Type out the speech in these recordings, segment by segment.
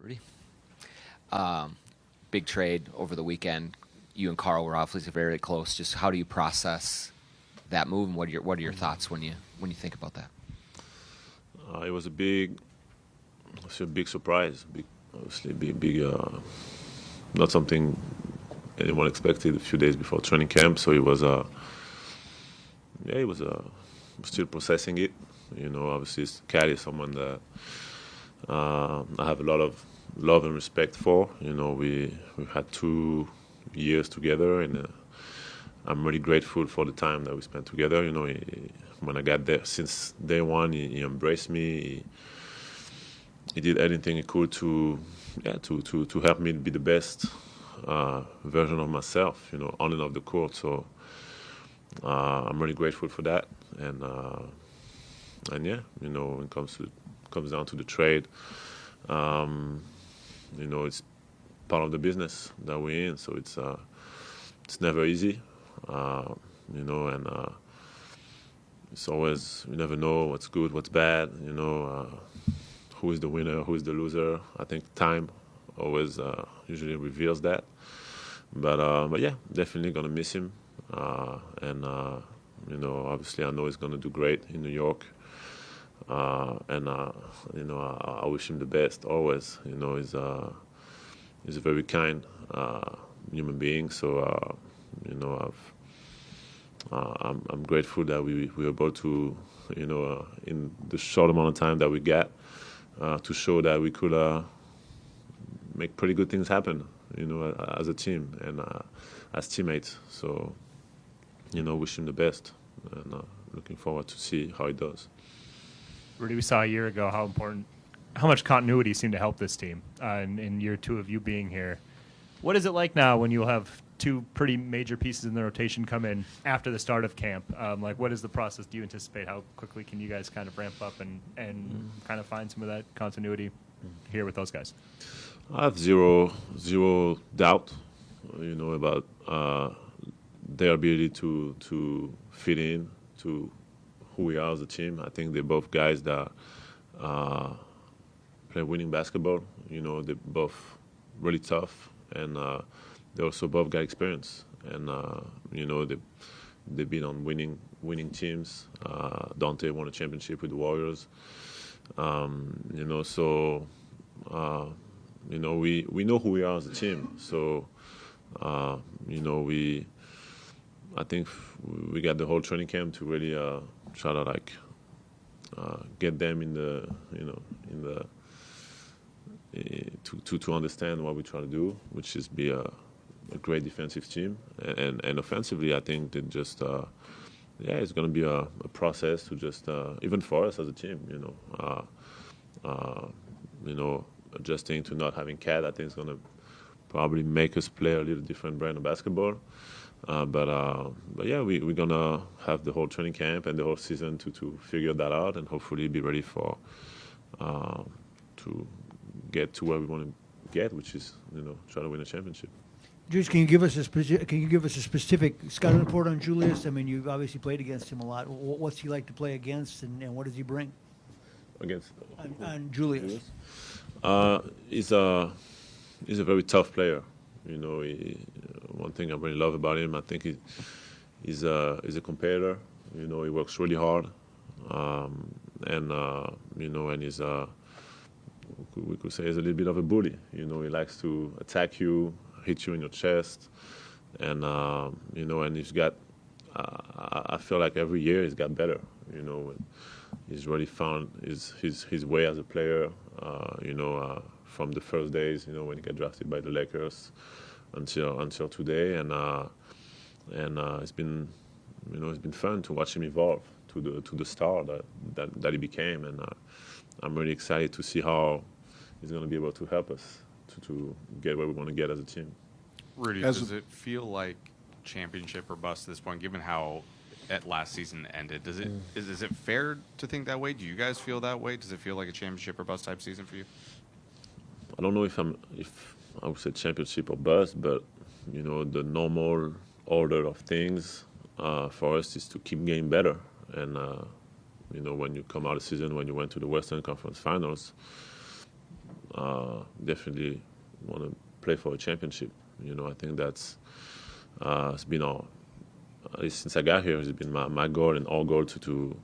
Rudy. Big trade over the weekend. You and Karl were obviously very close. Just how do you process that move, and what are your thoughts when you think about that? It was a big surprise. Not something anyone expected a few days before training camp. So it was still processing it. Obviously, Cat is someone that I have a lot of love and respect for. We've had 2 years together, and I'm really grateful for the time that we spent together. When I got there, since day one, he embraced me. He did anything he could to help me be the best version of myself, on and off the court. So I'm really grateful for that. And yeah, when it comes down to the trade, it's part of the business that we're in. So it's never easy, and it's always, you never know what's good, what's bad, who is the winner, who is the loser. I think time always usually reveals that. But yeah, definitely gonna miss him. And obviously I know he's gonna do great in New York. And I wish him the best always. He's a very kind human being. So I'm grateful that we were able to, in the short amount of time that we got, to show that we could make pretty good things happen, as a team and as teammates. So, wish him the best, and looking forward to see how he does. Rudy, we saw a year ago how much continuity seemed to help this team in year 2 of you being here. What is it like now when you'll have 2 pretty major pieces in the rotation come in after the start of camp? What is the process? Do you anticipate how quickly can you guys kind of ramp up and kind of find some of that continuity here with those guys? I have zero doubt, about their ability to fit in to who we are as a team. I think they're both guys that play winning basketball. They're both really tough, and they also both got experience. And they've been on winning teams. Dante won a championship with the Warriors. So we know who we are as a team. So I think we got the whole training camp to really try to get them in the to understand what we try to do, which is be a great defensive team, and offensively I think that just it's going to be a process to just even for us as a team, adjusting to not having Cat. I think it's going to probably make us play a little different brand of basketball. But yeah, we're gonna have the whole training camp and the whole season to figure that out, and hopefully be ready for to get to where we want to get, which is try to win a championship. Julius, can you give us a specific scouting report on Julius? I mean, you've obviously played against him a lot. What's he like to play against, and what does he bring? Against on Julius. He's a very tough player. One thing I really love about him, I think he's a competitor. He works really hard, and he's we could say he's a little bit of a bully. He likes to attack you, hit you in your chest, and and he's got. I feel like every year he's got better. He's really found his way as a player. From the first days, when he got drafted by the Lakers, until today, and it's been fun to watch him evolve to the star that he became, and I'm really excited to see how he's going to be able to help us to get where we want to get as a team. Rudy, does it feel like championship or bust at this point, given how last season ended? Is it fair to think that way? Do you guys feel that way? Does it feel like a championship or bust type season for you? I don't know if I would say championship or bust, but the normal order of things for us is to keep getting better. And when you come out of the season, when you went to the Western Conference Finals, definitely want to play for a championship. You know, I think that's it's been all, at least since I got here, it's been my goal and our goal to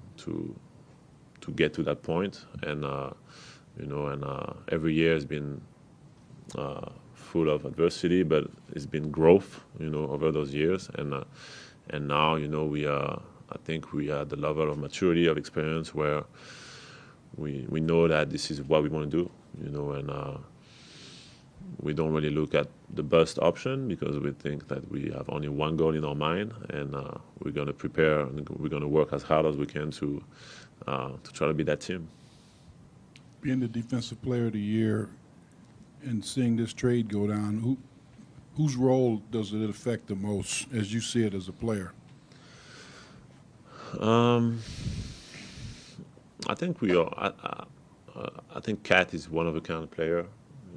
get to that point. And you know, and every year has been full of adversity, but it's been growth, you know, over those years. And now, you know, I think we are at the level of maturity, of experience, where we know that this is what we want to do, you know, and we don't really look at the best option because we think that we have only one goal in our mind, and we're going to prepare and we're going to work as hard as we can to try to be that team. Being the Defensive Player of the Year and seeing this trade go down, whose role does it affect the most as you see it as a player? I think we are. I think Cat is one of a kind of player,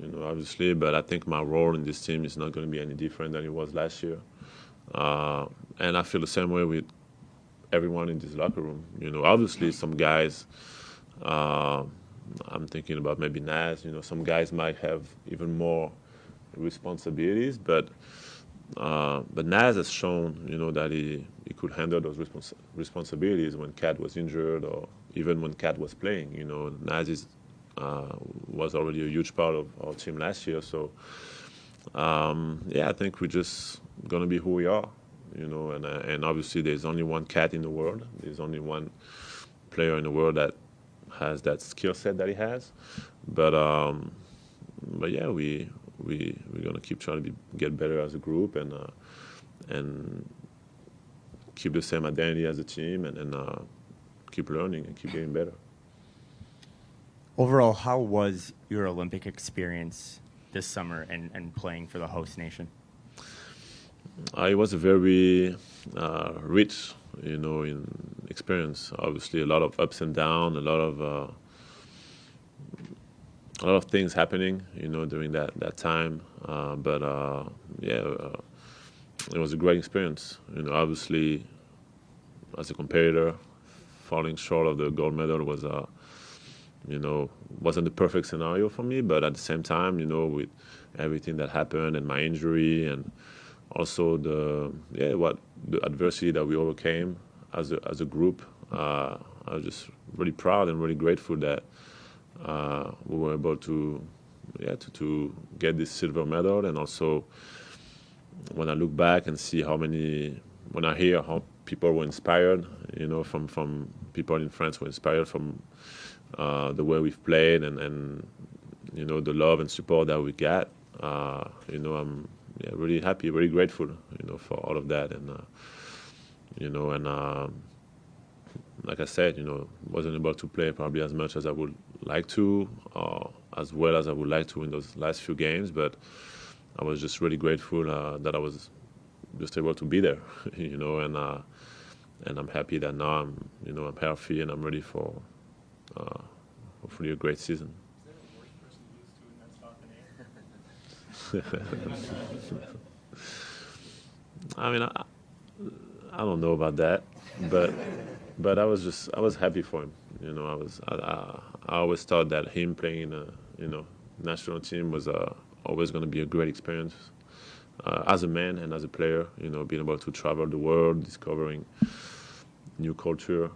you know, obviously, but I think my role in this team is not going to be any different than it was last year. And I feel the same way with everyone in this locker room. You know, obviously some guys, I'm thinking about maybe Naz, you know, some guys might have even more responsibilities, but Naz has shown, you know, that he could handle those responsibilities when Cat was injured or even when Cat was playing. You know, Naz was already a huge part of our team last year. So, yeah, I think we're just going to be who we are, you know, and obviously there's only one Cat in the world. There's only one player in the world that has that skill set that he has. But yeah, we're going to keep trying to get better as a group and keep the same identity as a team and keep learning and keep getting better. Overall, how was your Olympic experience this summer and playing for the host nation? It was a very rich, you know, in experience. Obviously, a lot of ups and downs, a lot of things happening, you know, during that time. Yeah, it was a great experience. You know, obviously, as a competitor, falling short of the gold medal was, you know, wasn't the perfect scenario for me. But at the same time, you know, with everything that happened and my injury and also the adversity that we overcame as a group, I was just really proud and really grateful that we were able to get this silver medal. And also, when I look back and see when I hear how people were inspired, you know, from people in France were inspired from the way we've played and you know, the love and support that we got, you know, I'm really happy, really grateful, you know, for all of that. And you know, and like I said, you know, wasn't able to play probably as much as I would like to, or as well as I would like to in those last few games, but I was just really grateful that I was just able to be there, you know, and I'm happy that now I'm healthy and I'm ready for hopefully a great season. I mean, I don't know about that, but I was happy for him. You know, I always thought that him playing in a national team was always going to be a great experience as a man and as a player. You know, being able to travel the world, discovering new culture.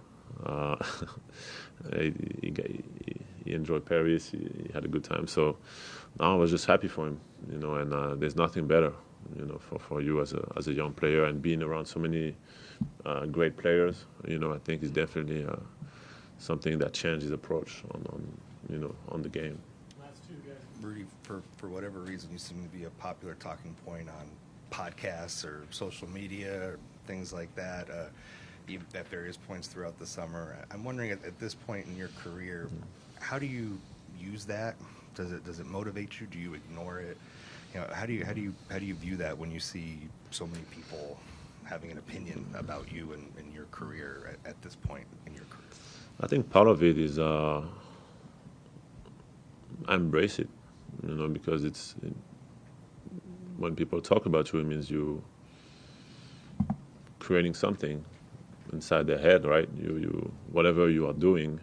He enjoyed Paris. He had a good time. So I was just happy for him. You know, and there's nothing better, you know, for you as a young player and being around so many great players. You know, I think is definitely something that changed his approach on the game. Rudy, for whatever reason, you seem to be a popular talking point on podcasts or social media or things like that at various points throughout the summer. I'm wondering at this point in your career, how do you use that? Does it motivate you? Do you ignore it? You know, how do you view that when you see so many people having an opinion about you and your career at this point in your career? I think part of it is I embrace it, you know, because when people talk about you, it means you creating something inside their head, right? You whatever you are doing,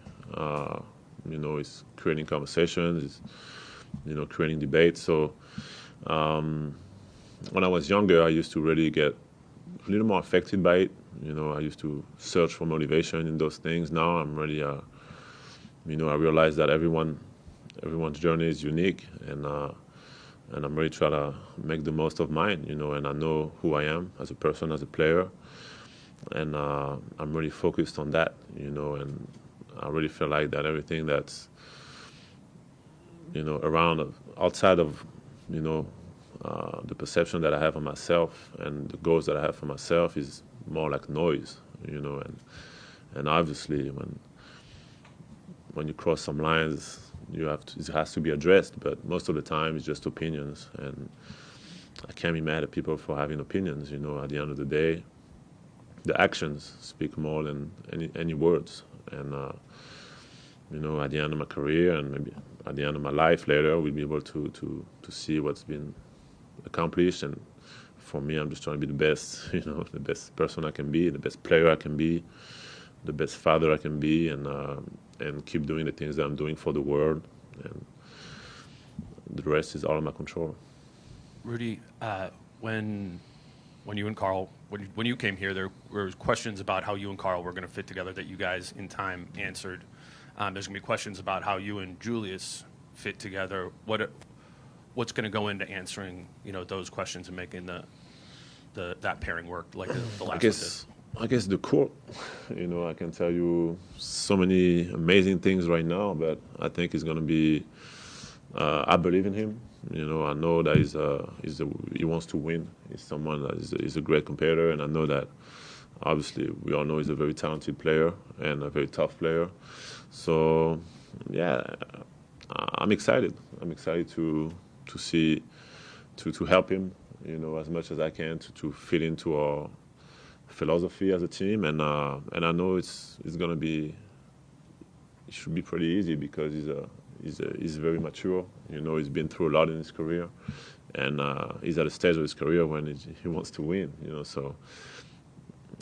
you know, is creating conversations, is creating debate. So when I was younger, I used to really get a little more affected by it. I used to search for motivation in those things. Now I'm really, I realize that everyone's journey is unique, and I'm really trying to make the most of mine, and I know who I am as a person, as a player, and I'm really focused on that, and I really feel like that everything that's, around, outside of, the perception that I have of myself and the goals that I have for myself is more like noise, and obviously when you cross some lines, it has to be addressed, but most of the time it's just opinions, and I can't be mad at people for having opinions. At the end of the day, the actions speak more than any words, and at the end of my career and maybe at the end of my life later, we'll be able to see what's been accomplished. And for me, I'm just trying to be the best, the best person I can be, the best player I can be, the best father I can be, and keep doing the things that I'm doing for the world. And the rest is all in my control. Rudy, when you and Karl, when you came here, there were questions about how you and Karl were going to fit together that you guys in time answered. There's going to be questions about how you and Julius fit together. What's going to go into answering those questions and making that pairing work like the last one did? I guess the court. I can tell you so many amazing things right now, but I think it's going to be. I believe in him. I know that he wants to win. He's someone that is a great competitor, and I know that. Obviously, we all know he's a very talented player and a very tough player. So, yeah, I'm excited. I'm excited to see, to help him, as much as I can to fit into our philosophy as a team, and I know it should be pretty easy because he's very mature. He's been through a lot in his career, and he's at a stage of his career when he wants to win. So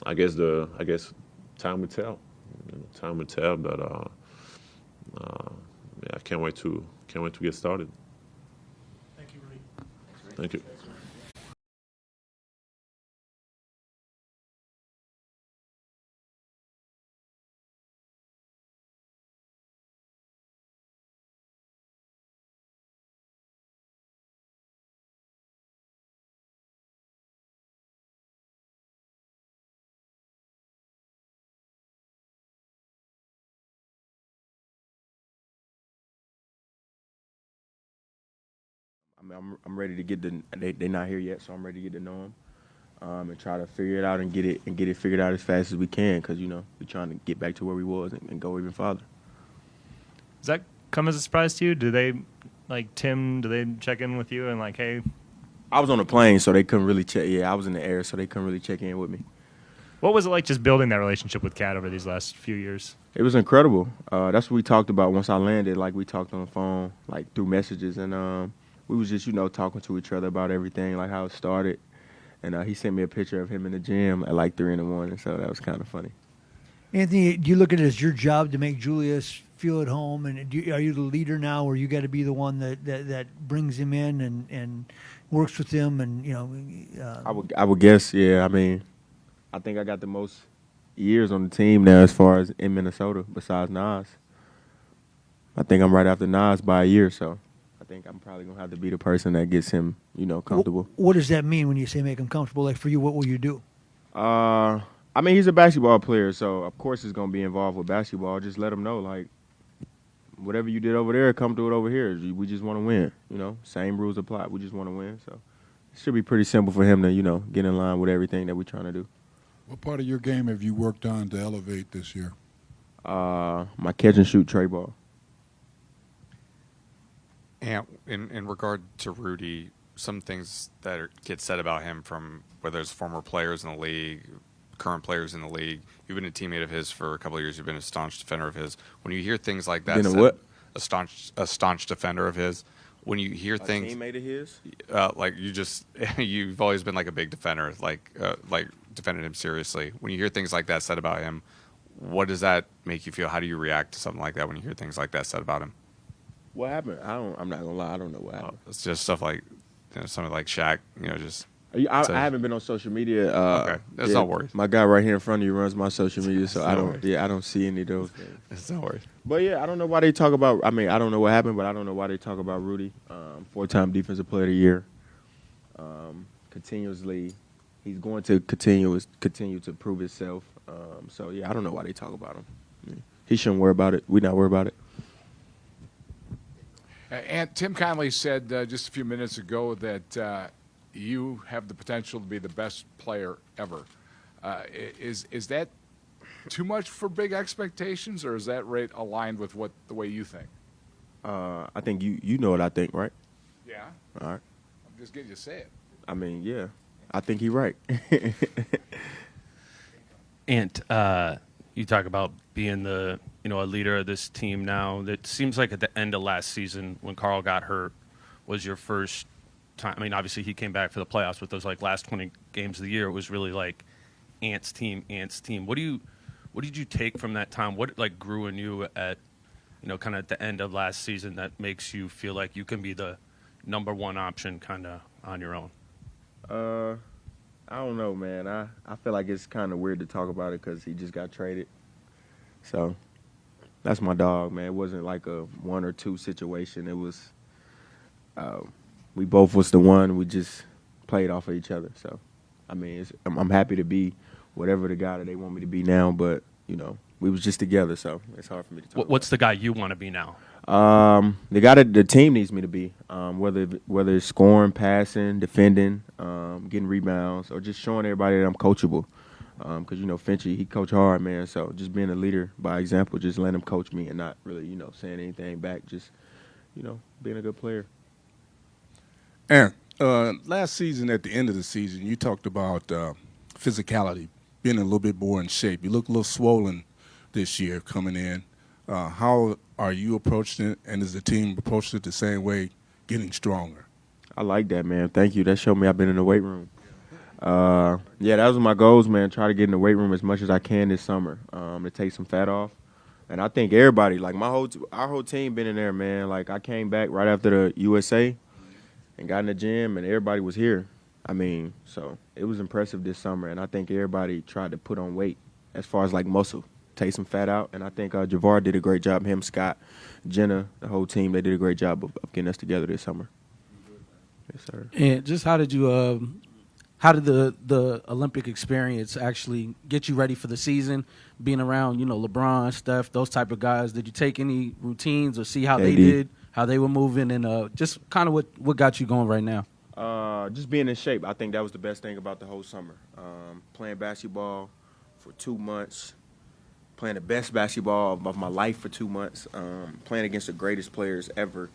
I guess time will tell. Time will tell, but I can't wait to get started. Thank you, Rudy. Thank you. I'm ready to get they're not here yet, so I'm ready to get to know them and try to figure it out and get it figured out as fast as we can because we're trying to get back to where we was and go even farther. Does that come as a surprise to you? Do they Tim? Do they check in with you and hey? I was on a plane, so they couldn't really check. Yeah, I was in the air, so they couldn't really check in with me. What was it like just building that relationship with Kat over these last few years? It was incredible. That's what we talked about once I landed. We talked on the phone, through messages, and we was just, talking to each other about everything, how it started. And he sent me a picture of him in the gym at 3 in the morning, so that was kind of funny. Anthony, do you look at it as your job to make Julius feel at home? And are you the leader now, or you got to be the one that brings him in and works with him? And I would guess, yeah. I mean, I think I got the most years on the team now as far as in Minnesota besides Nas. I think I'm right after Nas by a year, so I think I'm probably going to have to be the person that gets him, comfortable. What does that mean when you say make him comfortable? For you, what will you do? I mean, he's a basketball player, so of course he's going to be involved with basketball. Just let him know, whatever you did over there, come do it over here. We just want to win, Same rules apply. We just want to win, so it should be pretty simple for him to, get in line with everything that we're trying to do. What part of your game have you worked on to elevate this year? My catch and shoot tray ball. And in regard to Rudy, some things that get said about him from whether it's former players in the league, current players in the league. You've been a teammate of his for a couple of years. You've been a staunch defender of his. When you hear things like that, a staunch defender of his. When you hear things, teammate of his, you've always been a big defender, defended him seriously. When you hear things like that said about him, what does that make you feel? How do you react to something like that when you hear things like that said about him? What happened? I'm not gonna lie. I don't know what happened. It's just stuff like something like Shaq. Just. I haven't been on social media. Okay, that's not worries. My guy right here in front of you runs my social media, so I don't. worries. Yeah, I don't see any of those things. It's not worries. But yeah, I don't know why they talk about. I mean, I don't know what happened, but I don't know why they talk about Rudy, 4-time Defensive Player of the Year. Continuously, he's going to continue to prove himself. So yeah, I don't know why they talk about him. He shouldn't worry about it. We not worry about it. And Tim Conley said just a few minutes ago that you have the potential to be the best player ever. Is that too much for big expectations, or is that rate aligned with the way you think? I think you know what I think, right? Yeah. All right. I'm just getting you to say it. I mean, yeah, I think he's right. And you talk about being a leader of this team now. It seems like at the end of last season when Karl got hurt was your first time. I mean, obviously he came back for the playoffs, but those last 20 games of the year, it was really like Ant's team. What did you take from that time? What grew in you at kind of at the end of last season that makes you feel like you can be the number one option kind of on your own? I don't know, man. I feel like it's kind of weird to talk about it because he just got traded. So that's my dog, man. It wasn't like a 1 or 2 situation. It was we both was the one. We just played off of each other. So, I mean, I'm happy to be whatever the guy that they want me to be now, but, we was just together, so it's hard for me to talk What's the guy you want to be now? The guy that the team needs me to be, whether it's scoring, passing, defending, getting rebounds, or just showing everybody that I'm coachable. Because, Finchy, he coach hard, man. So just being a leader by example, just letting him coach me and not really, saying anything back, just, being a good player. Aaron, last season, at the end of the season, you talked about physicality, being a little bit more in shape. You look a little swollen this year coming in. How are you approaching it, and is the team approaching it the same way, getting stronger? I like that, man. Thank you. That showed me I've been in the weight room. Yeah, that was my goals, man. Try to get in the weight room as much as I can this summer to take some fat off. And I think everybody, our whole team been in there, man. I came back right after the USA and got in the gym, and everybody was here. I mean, so it was impressive this summer, and I think everybody tried to put on weight as far as muscle, take some fat out. And I think Javar did a great job. Him, Scott, Jenna, the whole team, they did a great job of getting us together this summer. Yes, sir. And just how did you how did the Olympic experience actually get you ready for the season, being around, LeBron, Steph, those type of guys? Did you take any routines or see how they did, how they were moving, and just kind of what got you going right now? Just being in shape. I think that was the best thing about the whole summer. Playing basketball for 2 months, playing the best basketball of my life for 2 months, playing against the greatest players ever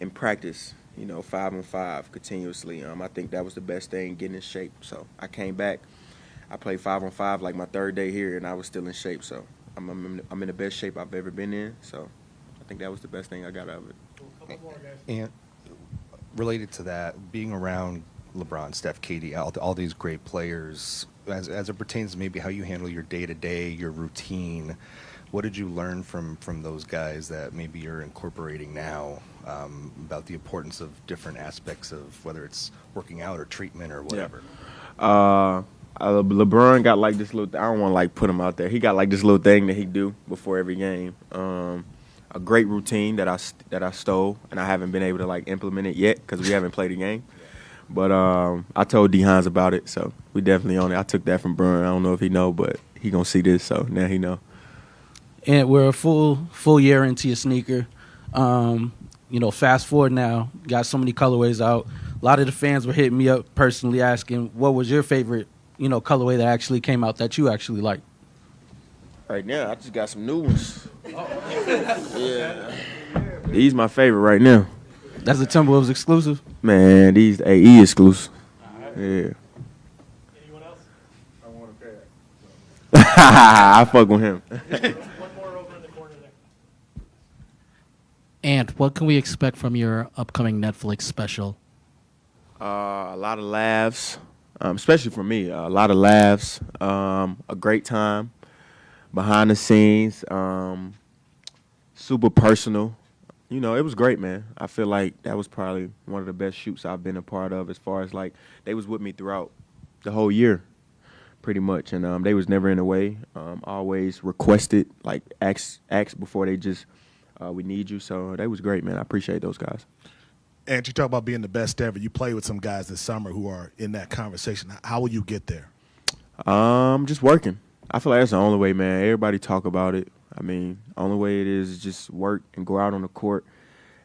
in practice, 5-on-5 continuously. I think that was the best thing, getting in shape. So I came back. I played 5-on-5 my third day here, and I was still in shape. So I'm in the best shape I've ever been in. So I think that was the best thing I got out of it. And related to that, being around LeBron, Steph, KD, all these great players, as it pertains to maybe how you handle your day-to-day, your routine, what did you learn from those guys that maybe you're incorporating now about the importance of different aspects of whether it's working out or treatment or whatever? Yeah. LeBron got this little. I don't want to put him out there. He got this little thing that he do before every game. A great routine that I stole, and I haven't been able to implement it yet because we haven't played a game. But I told D. Hines about it, so we definitely on it. I took that from Burn. I don't know if he know, but he gonna see this, so now he know. And we're a full year into your sneaker. Fast forward now, got so many colorways out. A lot of the fans were hitting me up personally asking, what was your favorite, colorway that actually came out that you actually liked? Right now, I just got some new ones. Yeah. These my favorite right now. That's a Timberwolves exclusive? Man, these AE exclusive. Yeah. Anyone else? I want a pair. I fuck with him. One more over in the corner there. And what can we expect from your upcoming Netflix special? A lot of laughs, especially for me. A lot of laughs, a great time, behind the scenes, super personal. you know, it was great, man. I feel like that was probably one of the best shoots I've been a part of as far as, like, they was with me throughout the whole year pretty much. And they was never in the way, always requested, like, ask before they just, we need you. So that was great, man. I appreciate those guys. And you talk about being the best ever. You play with some guys this summer who are in that conversation. How will you get there? Just working. I feel like that's the only way, man. Everybody talk about it. I mean, only way it is just work and go out on the court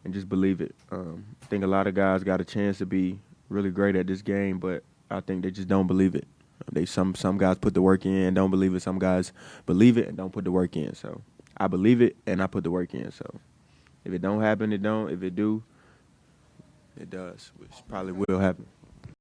and just believe it. I think a lot of guys got a chance to be really great at this game, but I think they just don't believe it. Some guys put the work in and don't believe it. Some guys believe it and don't put the work in. So I believe it and I put the work in. So if it don't happen, it don't. If it do, it does, which probably will happen.